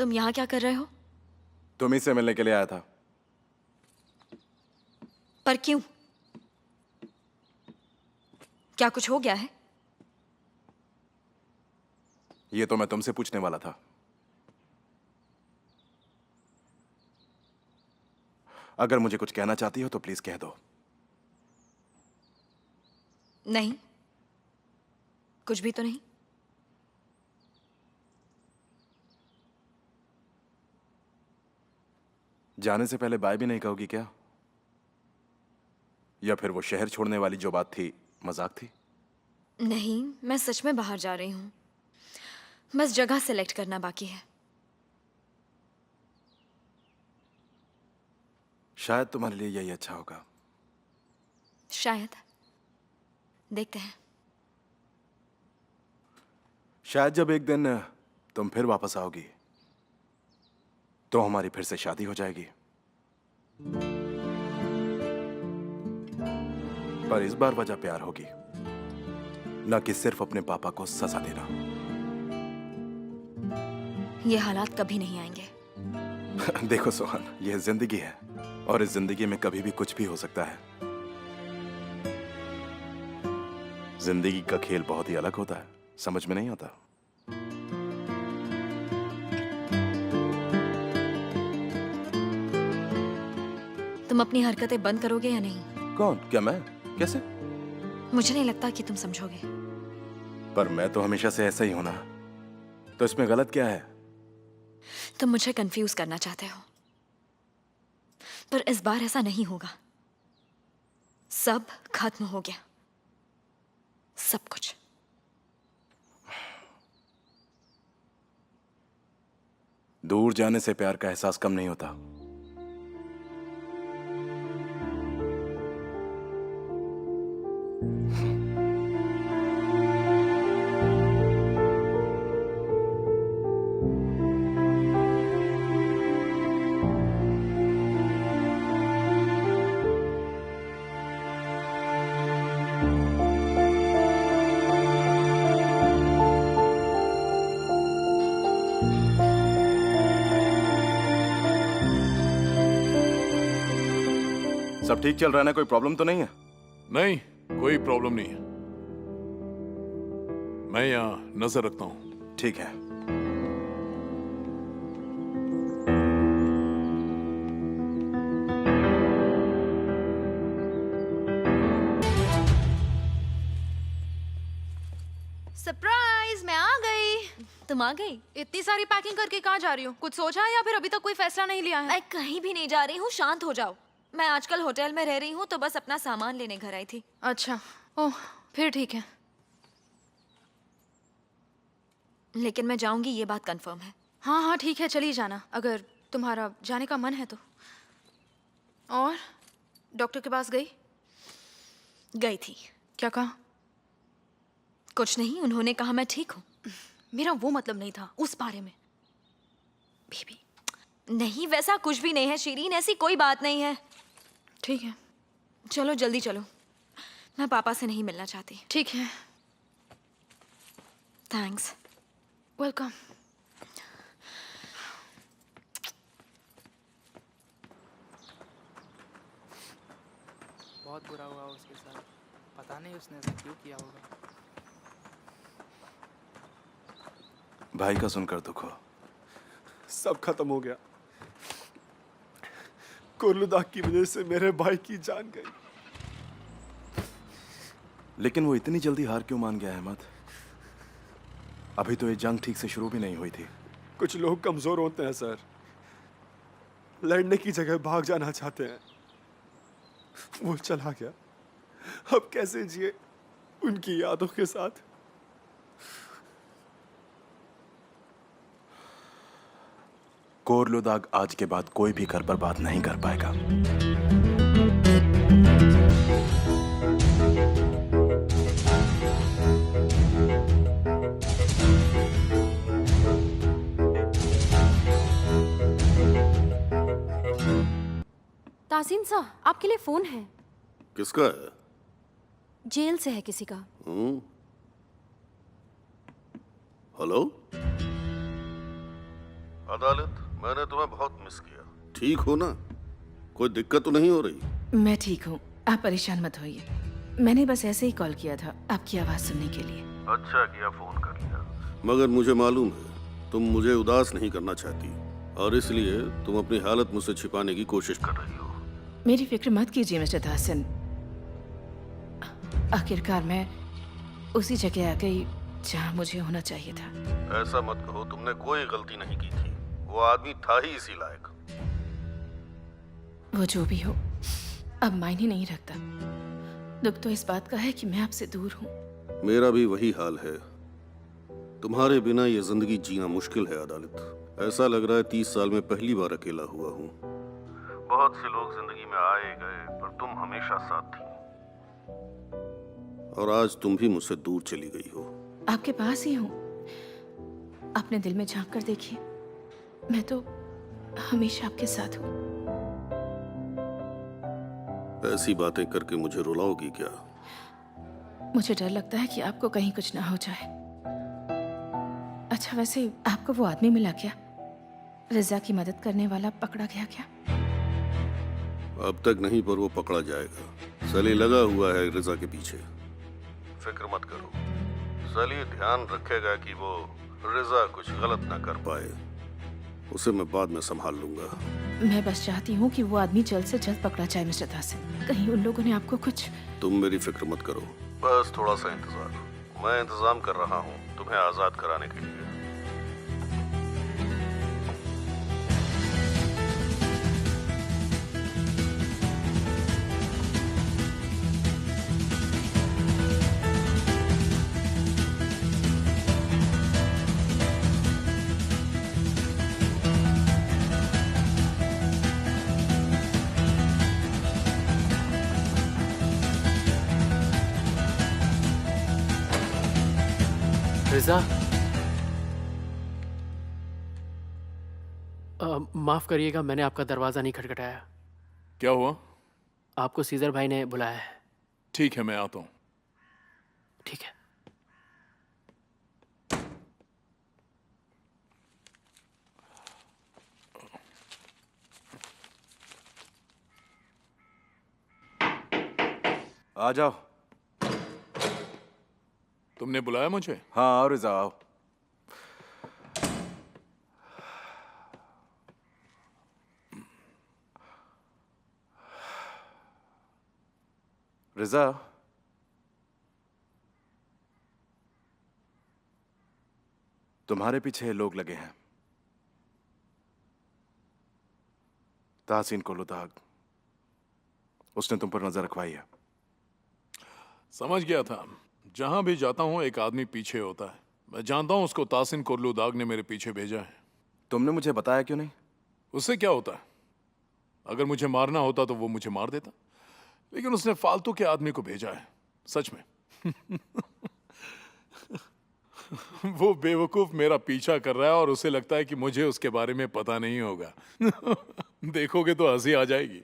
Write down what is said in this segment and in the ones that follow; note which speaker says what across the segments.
Speaker 1: तुम यहाँ क्या कर रहे हो?
Speaker 2: तुम ही से मिलने के लिए आया था।
Speaker 1: पर क्यों? क्या कुछ हो गया है?
Speaker 2: ये तो मैं तुमसे पूछने वाला था। अगर मुझे कुछ कहना चाहती हो तो प्लीज कह दो।
Speaker 1: नहीं, कुछ भी तो नहीं।
Speaker 2: जाने से पहले बाय भी नहीं कहोगी क्या? या फिर वो शहर छोड़ने वाली जो बात थी मजाक थी?
Speaker 1: नहीं, मैं सच में बाहर जा रही हूँ। बस जगह सेलेक्ट करना बाकी है।
Speaker 2: शायद तुम्हारे लिए यही अच्छा होगा।
Speaker 1: शायद, देखते हैं।
Speaker 2: शायद जब एक दिन तुम फिर वापस आओगी तो हमारी फिर से शादी हो जाएगी। पर इस बार वजह प्यार होगी, न कि सिर्फ अपने पापा को सजा देना।
Speaker 1: ये हालात कभी नहीं आएंगे।
Speaker 2: देखो सोहन, यह जिंदगी है और इस जिंदगी में कभी भी कुछ भी हो सकता है। जिंदगी का खेल बहुत ही अलग होता है, समझ में नहीं आता।
Speaker 1: तुम अपनी हरकतें बंद करोगे या नहीं?
Speaker 2: कौन? क्या मैं? कैसे?
Speaker 1: मुझे नहीं लगता कि तुम समझोगे।
Speaker 2: पर मैं तो हमेशा से ऐसा ही हूं ना, तो इसमें गलत क्या है?
Speaker 1: तुम मुझे कंफ्यूज करना चाहते हो, पर इस बार ऐसा नहीं होगा। सब खत्म हो गया, सब कुछ।
Speaker 2: दूर जाने से प्यार का एहसास कम नहीं होता। सब ठीक चल रहा है ना? कोई प्रॉब्लम तो नहीं है?
Speaker 3: नहीं, कोई प्रॉब्लम नहीं है। मैं यहाँ नजर रखता हूँ।
Speaker 2: ठीक है।
Speaker 4: सरप्राइज, मैं आ गई।
Speaker 1: तुम आ गई?
Speaker 4: इतनी सारी पैकिंग करके कहाँ जा रही हूँ? कुछ सोचा है या फिर अभी तक कोई फैसला नहीं लिया है?
Speaker 1: मैं कहीं भी नहीं जा रही हूँ, शांत हो जाओ। मैं आजकल होटल में रह रही हूँ तो बस अपना सामान लेने घर आई थी।
Speaker 4: अच्छा, ओह, फिर ठीक है।
Speaker 1: लेकिन मैं जाऊंगी, ये बात कंफर्म है।
Speaker 4: हाँ हाँ ठीक है, चली जाना अगर तुम्हारा जाने का मन है तो। और डॉक्टर के पास गई?
Speaker 1: गई थी।
Speaker 4: क्या कहा?
Speaker 1: कुछ नहीं, उन्होंने कहा मैं ठीक हूँ।
Speaker 4: मेरा वो मतलब नहीं था, उस बारे में। बेबी।
Speaker 1: नहीं, वैसा कुछ भी नहीं है शीरीन, ऐसी कोई बात नहीं है।
Speaker 4: ठीक है।
Speaker 1: चलो जल्दी चलो, मैं पापा से नहीं मिलना चाहती।
Speaker 4: ठीक है।
Speaker 1: थैंक्स।
Speaker 4: वेलकम।
Speaker 5: बहुत बुरा हुआ उसके साथ। पता नहीं उसने ऐसा क्यों किया होगा।
Speaker 2: भाई का सुनकर दुख हो।
Speaker 6: सब खत्म हो गया। कुर्लुदाग की वजह से मेरे भाई की जान गई।
Speaker 2: लेकिन वो इतनी जल्दी हार क्यों मान गया अहमद? अभी तो ये जंग ठीक से शुरू भी नहीं हुई थी।
Speaker 6: कुछ लोग कमजोर होते हैं सर, लड़ने की जगह भाग जाना चाहते हैं। वो चला गया, अब कैसे जिए उनकी यादों के साथ?
Speaker 2: कोरलुदाग आज के बाद कोई भी घर पर बात नहीं कर पाएगा।
Speaker 4: तासीन सा, आपके लिए फोन है।
Speaker 7: किसका है?
Speaker 4: जेल से है किसी का।
Speaker 7: हेलो? अदालत, मैंने तुम्हें बहुत मिस किया। ठीक हो ना? कोई दिक्कत तो नहीं हो रही?
Speaker 8: मैं ठीक हूँ, आप परेशान मत होइए। मैंने बस ऐसे ही कॉल किया था आपकी आवाज़ सुनने के लिए।
Speaker 7: अच्छा किया फोन कर लिया। मगर मुझे मालूम है तुम मुझे उदास नहीं करना चाहती और इसलिए तुम अपनी हालत मुझसे छिपाने की कोशिश कर रही हो।
Speaker 8: मेरी फिक्र मत कीजिए मिस्टर दासन। आखिरकार मैं उसी जगह आ गई जहाँ मुझे होना चाहिए था।
Speaker 7: ऐसा मत कहो, तुमने कोई गलती नहीं की थी। वो आदमी था ही इसी लायक।
Speaker 8: वो जो भी हो अब मायने नहीं रखता। दुख तो इस बात का है कि मैं आपसे दूर हूँ।
Speaker 7: मेरा भी वही हाल है। तुम्हारे बिना ये जिंदगी जीना मुश्किल है अदालत। ऐसा लग रहा है 30 साल में पहली बार अकेला हुआ हूँ। बहुत से लोग जिंदगी में आए गए पर तुम हमेशा साथ थी और आज तुम भी मुझसे दूर चली गई हो।
Speaker 8: आपके पास ही हूँ, अपने दिल में झांक कर देखिए, मैं तो हमेशा आपके साथ हूँ।
Speaker 7: ऐसी बातें करके मुझे रुलाओगी क्या?
Speaker 8: मुझे डर लगता है कि आपको कहीं कुछ ना हो जाए। अच्छा वैसे आपको वो आदमी मिला क्या? रिजा की मदद करने वाला पकड़ा गया क्या?
Speaker 7: अब तक नहीं पर वो पकड़ा जाएगा। सली लगा हुआ है रिजा के पीछे। फिक्र मत करो, सली ध्यान रखेगा कि वो रिजा कुछ गलत ना कर पाए। उसे मैं बाद में संभाल लूंगा।
Speaker 8: मैं बस चाहती हूँ कि वो आदमी जल्द से जल्द पकड़ा जाए मिस्टर दासन। कहीं उन लोगों ने आपको कुछ...
Speaker 7: तुम मेरी फिक्र मत करो, बस थोड़ा सा इंतजार। मैं इंतजाम कर रहा हूँ तुम्हें आजाद कराने के लिए।
Speaker 5: रिजा, माफ करिएगा, मैंने आपका दरवाजा नहीं खटखटाया।
Speaker 3: क्या हुआ?
Speaker 5: आपको सीजर भाई ने बुलाया है।
Speaker 3: ठीक है, मैं आता हूँ।
Speaker 5: ठीक है।
Speaker 2: आ जाओ।
Speaker 3: तुमने बुलाया मुझे?
Speaker 2: हाँ आओ रिजा, आओ। रिजा, तुम्हारे पीछे लोग लगे हैं। ताहसीन कोलुदाग, उसने तुम पर नजर रखवाई है।
Speaker 3: समझ गया था। जहां भी जाता हूं एक आदमी पीछे होता है। मैं जानता हूं उसको ताहसीन कोलुदाग ने मेरे पीछे भेजा है।
Speaker 2: तुमने मुझे बताया क्यों नहीं?
Speaker 3: उससे क्या होता है? अगर मुझे मारना होता तो वो मुझे मार देता, लेकिन उसने फालतू के आदमी को भेजा है। सच में। वो बेवकूफ मेरा पीछा कर रहा है और उसे लगता है कि मुझे उसके बारे में पता नहीं होगा। देखोगे तो हंसी आ जाएगी।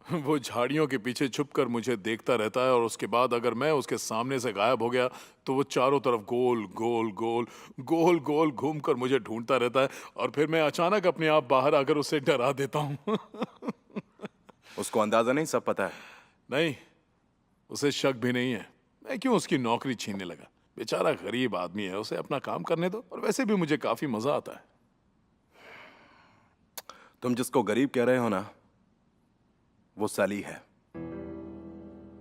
Speaker 3: वो झाड़ियों के पीछे छुपकर मुझे देखता रहता है और उसके बाद अगर मैं उसके सामने से गायब हो गया तो वो चारों तरफ गोल गोल गोल गोल गोल घूमकर मुझे ढूंढता रहता है और फिर मैं अचानक अपने आप बाहर आकर उसे डरा देता हूँ।
Speaker 2: उसको अंदाजा नहीं, सब पता है।
Speaker 3: नहीं, उसे शक भी नहीं है। मैं क्यों उसकी नौकरी छीनने लगा? बेचारा गरीब आदमी है, उसे अपना काम करने दो। और वैसे भी मुझे काफी मजा आता है।
Speaker 2: तुम जिसको गरीब कह रहे हो ना, वो सली है।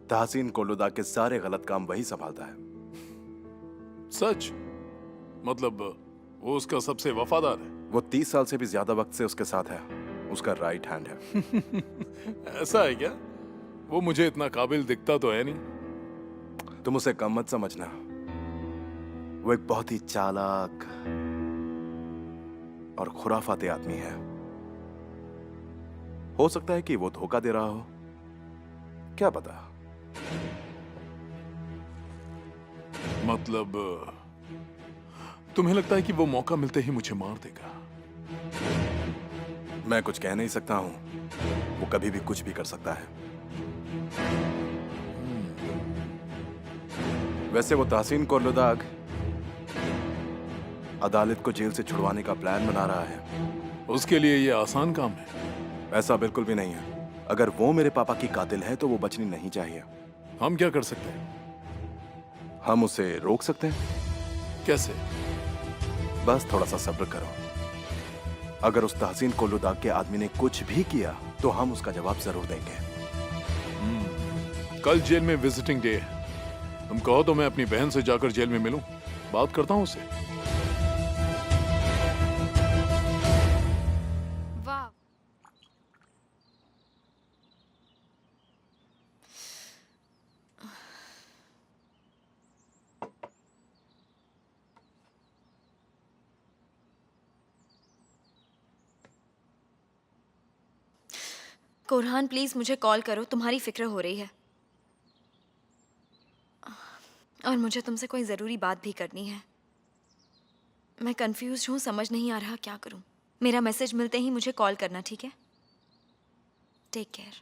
Speaker 2: ताहसीन कोलुदाग के सारे गलत काम वही संभालता है।
Speaker 3: सच? मतलब वो उसका सबसे वफादार है?
Speaker 2: वो 30 साल से भी ज्यादा वक्त से उसके साथ है। उसका राइट हैंड है।
Speaker 3: ऐसा है क्या? वो मुझे इतना काबिल दिखता तो है नहीं।
Speaker 2: तुम उसे कम मत समझना। वो एक बहुत ही चालाक और खुराफाती आदमी है। हो सकता है कि वो धोखा दे रहा हो, क्या पता।
Speaker 3: मतलब तुम्हें लगता है कि वो मौका मिलते ही मुझे मार देगा?
Speaker 2: मैं कुछ कह नहीं सकता हूं। वो कभी भी कुछ भी कर सकता है। वैसे वो ताहसीन कोलुदाग अदालत को जेल से छुड़वाने का प्लान बना रहा है।
Speaker 3: उसके लिए ये आसान काम है।
Speaker 2: ऐसा बिल्कुल भी नहीं है। अगर वो मेरे पापा की कातिल है तो वो बचनी नहीं चाहिए।
Speaker 3: हम क्या कर सकते हैं?
Speaker 2: हम उसे रोक सकते हैं।
Speaker 3: कैसे?
Speaker 2: बस थोड़ा सा सब्र करो। अगर उस तहसीन कोलुदाग के आदमी ने कुछ भी किया तो हम उसका जवाब जरूर देंगे।
Speaker 3: कल जेल में विजिटिंग डे है। तुम कहो तो मैं अपनी बहन से जाकर जेल में मिलूं, बात करता हूं उससे।
Speaker 4: वाह,
Speaker 1: कोरहान प्लीज मुझे कॉल करो, तुम्हारी फिक्र हो रही है और मुझे तुमसे कोई ज़रूरी बात भी करनी है। मैं कंफ्यूज हूँ, समझ नहीं आ रहा क्या करूँ। मेरा मैसेज मिलते ही मुझे कॉल करना, ठीक है? Take care.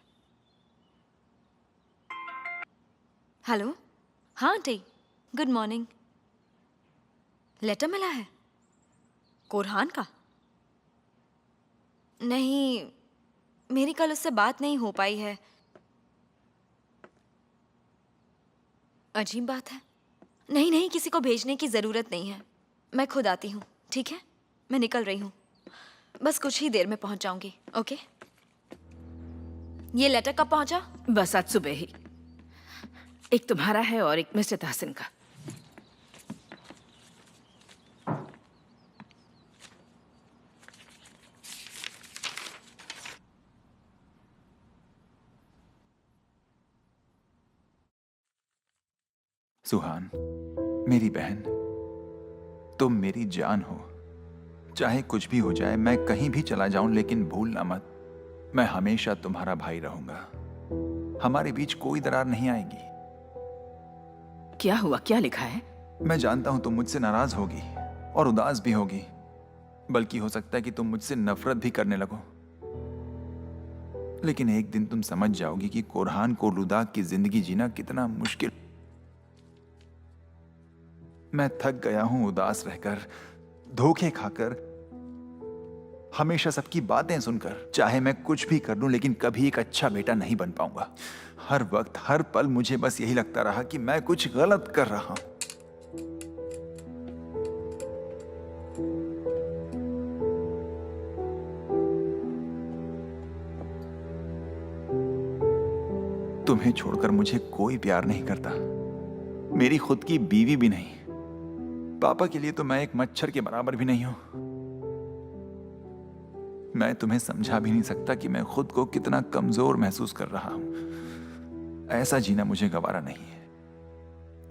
Speaker 1: हेलो, हाँ टी, गुड मॉर्निंग। लेटर मिला है कोरहान का? नहीं, मेरी कल उससे बात नहीं हो पाई है। अजीब बात है। नहीं नहीं, किसी को भेजने की ज़रूरत नहीं है, मैं खुद आती हूँ, ठीक है? मैं निकल रही हूँ, बस कुछ ही देर में पहुँच जाऊँगी। ओके? ये लेटर कब पहुँचा?
Speaker 8: बस आज सुबह ही। एक तुम्हारा है और एक मिस्टर तहसीन का।
Speaker 9: सुहान, मेरी बहन, तुम मेरी जान हो। चाहे कुछ भी हो जाए, मैं कहीं भी चला जाऊं, लेकिन भूलना मत, मैं हमेशा तुम्हारा भाई रहूंगा। हमारे बीच कोई दरार नहीं आएगी।
Speaker 8: क्या हुआ? क्या लिखा है?
Speaker 9: मैं जानता हूं तुम मुझसे नाराज होगी और उदास भी होगी, बल्कि हो सकता है कि तुम मुझसे नफरत भी करने लगो। लेकिन एक दिन तुम समझ जाओगी कि कोरहान कोलुदाग की जिंदगी जीना कितना मुश्किल। मैं थक गया हूं उदास रहकर, धोखे खाकर, हमेशा सबकी बातें सुनकर। चाहे मैं कुछ भी कर लूं, लेकिन कभी एक अच्छा बेटा नहीं बन पाऊंगा। हर वक्त, हर पल मुझे बस यही लगता रहा कि मैं कुछ गलत कर रहा हूं। तुम्हें छोड़कर मुझे कोई प्यार नहीं करता, मेरी खुद की बीवी भी नहीं। पापा के लिए तो मैं एक मच्छर के बराबर भी नहीं हूं। मैं तुम्हें समझा भी नहीं सकता कि मैं खुद को कितना कमजोर महसूस कर रहा हूं। ऐसा जीना मुझे गवारा नहीं है।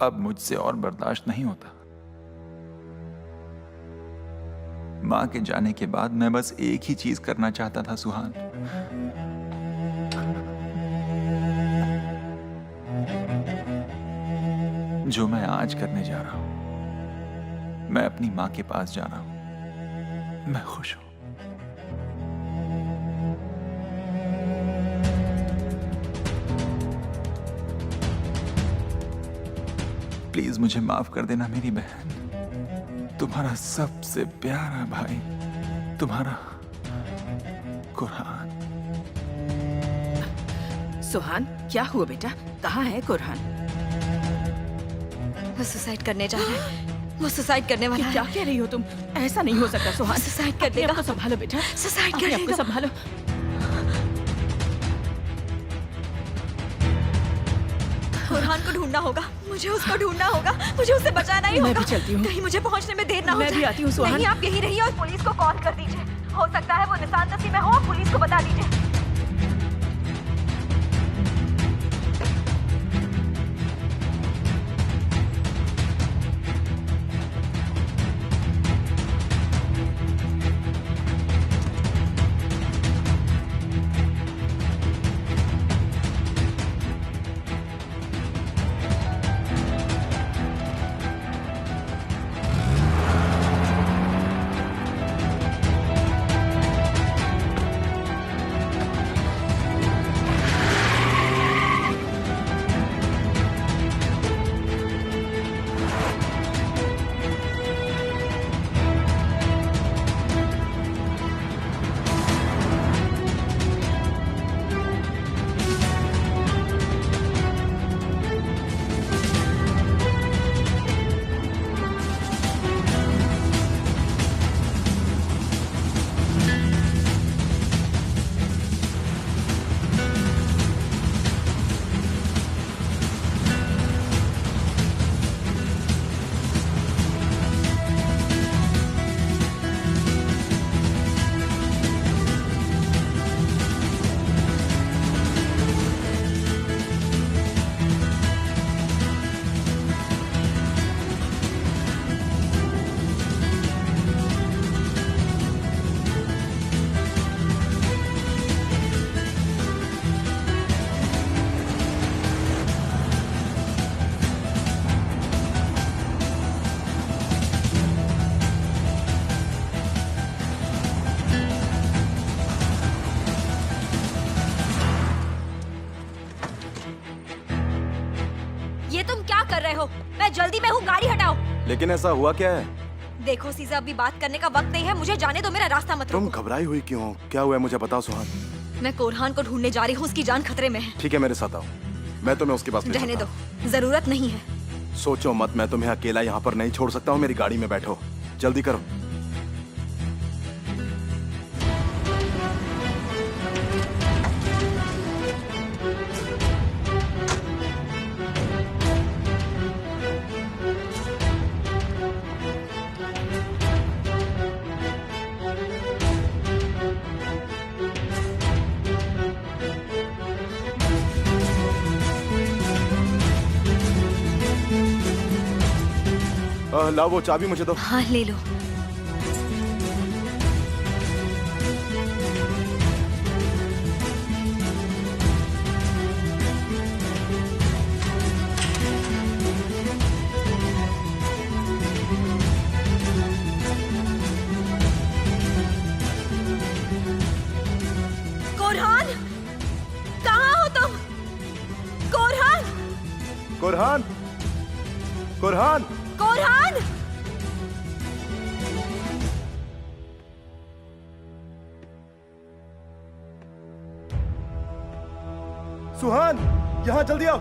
Speaker 9: अब मुझसे और बर्दाश्त नहीं होता। मां के जाने के बाद मैं बस एक ही चीज करना चाहता था, सुहान। जो मैं आज करने जा रहा हूं। मैं अपनी मां के पास जा रहा हूं। मैं खुश हूं। प्लीज मुझे माफ कर देना मेरी बहन। तुम्हारा सबसे प्यारा भाई, तुम्हारा कुरहान।
Speaker 8: सुहान, क्या हुआ बेटा? कहाँ है कुरहान?
Speaker 1: वो सुसाइड करने जा रहा है। वो सुसाइड करने वाला
Speaker 8: क्या
Speaker 1: है।
Speaker 8: कह रही हो तुम? ऐसा नहीं हो सकता सुहान।
Speaker 1: सुसाइड कर
Speaker 8: अपने
Speaker 1: देगा।
Speaker 8: आप को संभालो बेटा।
Speaker 1: सुसाइड कर
Speaker 8: अपने आप को
Speaker 1: देगा।
Speaker 8: संभालो।
Speaker 1: कुरहान को ढूंढना होगा, मुझे उसको ढूंढना होगा, मुझे उसे बचाना ही
Speaker 8: मैं
Speaker 1: होगा।
Speaker 8: भी चलती हूँ।
Speaker 1: कहीं मुझे पहुंचने में देर ना हो
Speaker 8: मैं
Speaker 1: जाए।
Speaker 8: भी आती हूँ, सुहान।
Speaker 1: नहीं, आप यहीं रहिए और पुलिस को कॉल कर दीजिए। हो सकता है वो निशान दस्ती में हो, पुलिस को बता दीजिए। जल्दी में हूँ, गाड़ी हटाओ।
Speaker 2: लेकिन ऐसा हुआ क्या है?
Speaker 1: देखो सीजा, अभी बात करने का वक्त नहीं है, मुझे जाने दो, मेरा रास्ता मत
Speaker 2: तुम
Speaker 1: रोको।
Speaker 2: घबराई हुई क्यों? क्या हुआ है मुझे बताओ सुहान।
Speaker 1: मैं कोरहान को ढूंढने जा रही हूँ, उसकी जान खतरे में है।
Speaker 2: ठीक है मेरे साथ आओ, मैं तुम्हें उसके पास ले
Speaker 1: रहने
Speaker 2: चलता
Speaker 1: दो, जरूरत नहीं है।
Speaker 2: हूं। सोचो मत, मैं तुम्हें अकेला यहाँ पर नहीं छोड़ सकता हूँ। मेरी गाड़ी में बैठो, जल्दी करो। लाओ वो चाबी मुझे दो।
Speaker 1: हाँ ले लो। कोरहान, कहाँ हो तुम? कोरहान,
Speaker 2: कोरहान, कोरहान,
Speaker 1: कोरहान!
Speaker 2: सुहान, यहाँ जल्दी आओ।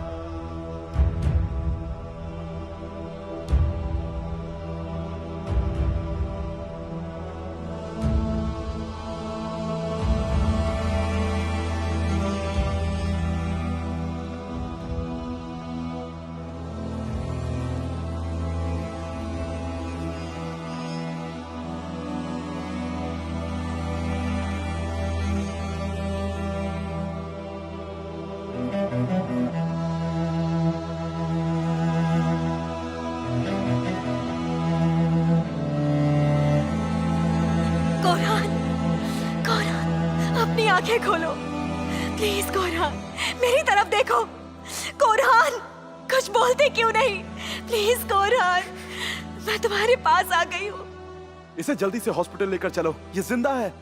Speaker 1: कोरहान, कोरहान, अपनी आंखें खोलो प्लीज। कोरहान, मेरी तरफ देखो। कोरहान, कुछ बोलते क्यों नहीं? प्लीज कोरहान, मैं तुम्हारे पास आ गई हूँ।
Speaker 2: इसे जल्दी से हॉस्पिटल लेकर चलो, ये जिंदा है।